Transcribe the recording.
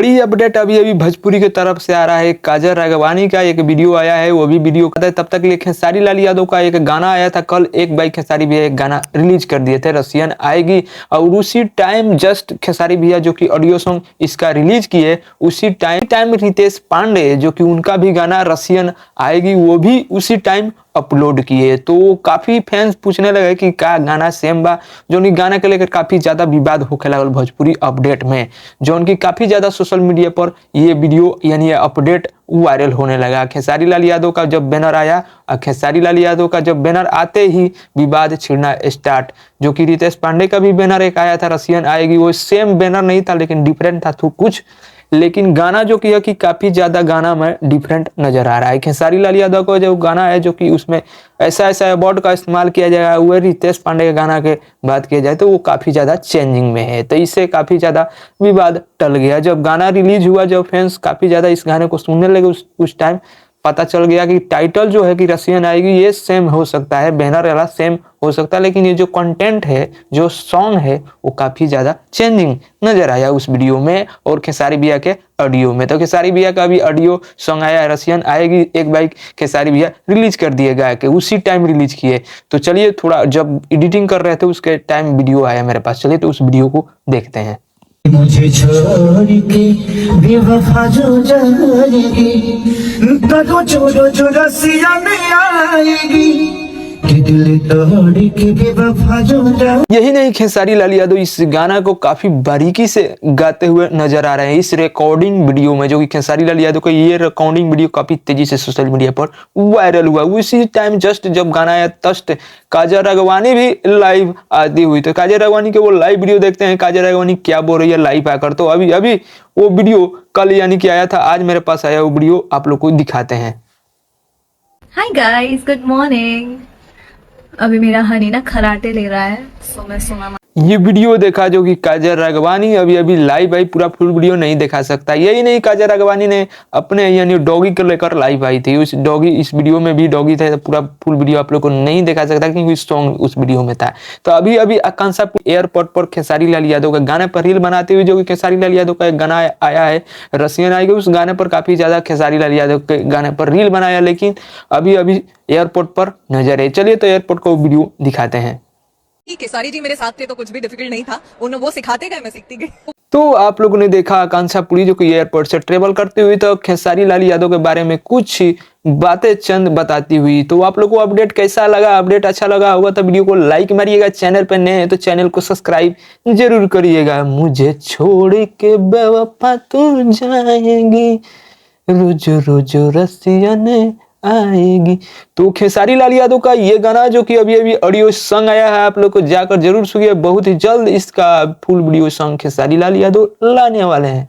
बड़ी अपडेट अभी अभी भोजपुरी की तरफ से आ रहा है। काजल राघवानी का एक वीडियो आया है, वो भी वीडियो है। तब तक लिए खेसारी लाल यादव का एक गाना आया था कल। एक बाई खेसारी भैया एक गाना रिलीज कर दिए थे, रसियन आएगी। और उसी टाइम जस्ट खेसारी भैया जो कि ऑडियो सॉन्ग इसका रिलीज किए, उसी टाइम रितेश पांडे जो कि उनका भी गाना रसियन आएगी वो भी उसी टाइम अपलोड किए। तो काफी फैंस पूछने लगे कि का गाना सेम बा, जो उनकी गाना के लेकर काफी ज्यादा विवाद होखे लगल भोजपुरी अपडेट में, जो उनकी काफी ज्यादा सोशल मीडिया पर ये वीडियो यानी ये अपडेट वायरल होने लगा। खेसारी लाल यादव का जब बैनर आया और खेसारी लाल यादव का जब बैनर आते ही विवाद छिड़ना स्टार्ट। जो कि रितेश पांडे का भी बैनर एक आया था रसियन आएगी, वो सेम बैनर नहीं था लेकिन डिफरेंट था तो कुछ, लेकिन गाना जो कि काफी ज्यादा गाना में डिफरेंट नजर आ रहा है। खेसारी लाल यादव का जो गाना है जो कि उसमें ऐसा वर्ड का इस्तेमाल किया जाएगा, वह रितेश पांडे के गाना के बात किया जाए तो वो काफी ज्यादा चेंजिंग में है। तो इससे काफी ज्यादा विवाद टल गया। जब गाना रिलीज हुआ, जब फैंस काफी ज्यादा इस गाने को सुनने लगे, उस टाइम पता चल गया कि टाइटल जो है कि रसियन आएगी ये सेम हो सकता है, बैनर वाला सेम हो सकता है, लेकिन ये जो कंटेंट है, जो सॉन्ग है, वो काफी ज्यादा चेंजिंग नजर आया उस वीडियो में और खेसारी भैया के ऑडियो में। तो खेसारी भैया का भी ऑडियो सॉन्ग आया रसियन आएगी, एक बाइक खेसारी भैया रिलीज कर दिए गा के उसी टाइम रिलीज किए। तो चलिए थोड़ा जब एडिटिंग कर रहे थे उसके टाइम वीडियो आया मेरे पास, चलिए तो उस वीडियो को देखते हैं। मुझे छोड़ के बेवफा जो जाएगी, जो रसिया में आएगी, कि दिल तोड़ के बेवफा जो जाएगी। यही नहीं, खेसारी लाल यादव इस गाना को काफी बारीकी से गाते हुए नजर आ रहे हैं इस रिकॉर्डिंग वीडियो में। जो कि खेसारी लाल यादव का ये रिकॉर्डिंग वीडियो काफी तेजी से सोशल मीडिया पर वायरल हुआ। उसी टाइम जस्ट जब गाना आया तस्ट काजल राघवानी भी लाइव आती हुई। तो काजल राघवानी के वो लाइव वीडियो देखते हैं, काजल राघवानी क्या बोल रही है लाइव आकर। तो अभी वो वीडियो कल यानी कि आया था, आज मेरे पास आया वो वीडियो, आप लोग को दिखाते हैं। Hi guys, good morning. अभी मेरा हनी ना खराटे ले रहा है, सो मैं सुना। ये वीडियो देखा जो कि काजल राघवानी अभी लाइव आई, पूरा फुल वीडियो नहीं दिखा सकता। यही नहीं, काजल राघवानी ने अपने यानी डॉगी को लेकर लाइव आई थी। उस डॉगी इस वीडियो में भी डॉगी था, तो पूरा फुल वीडियो आप लोग को नहीं दिखा सकता क्योंकि सॉन्ग उस वीडियो में था। तो अभी आकांक्षा एयरपोर्ट पर खेसारी लाल यादव का गाने पर रील बनाते हुए, जो कि खेसारी लाल यादव का एक गाना आया है रसियन आएगी, उस गाने पर काफी ज्यादा खेसारी लाल यादव के गाने पर रील बनाया, लेकिन अभी एयरपोर्ट पर नजर है। चलिए तो एयरपोर्ट का वीडियो दिखाते हैं। खेसारी जी मेरे साथ थे तो कुछ भी डिफिकल्ट नहीं था, वो सिखाते गए, मैं सीखती गई। तो आप लोगों ने देखा आकांक्षा पुरी जो कि एयरपोर्ट से ट्रेवल करते हुए तो खेसारी लाल यादव के बारे में कुछ बातें चंद बताती हुई। तो आप लोगों को अपडेट कैसा लगा? अपडेट अच्छा लगा होगा तो वीडियो को लाइक मारिएगा, चैनल पर नए हैं तो चैनल को सब्सक्राइब जरूर करिएगा। मुझे छोड़ के बेवफा तू जाएगी, रोज रोज रसियन आएगी। तो खेसारी लाल यादव का ये गाना जो कि अभी ऑडियो सॉन्ग आया है, आप लोग को जाकर जरूर सुनिए। बहुत ही जल्द इसका full video song Khesari Lal Yadav लाने वाले हैं।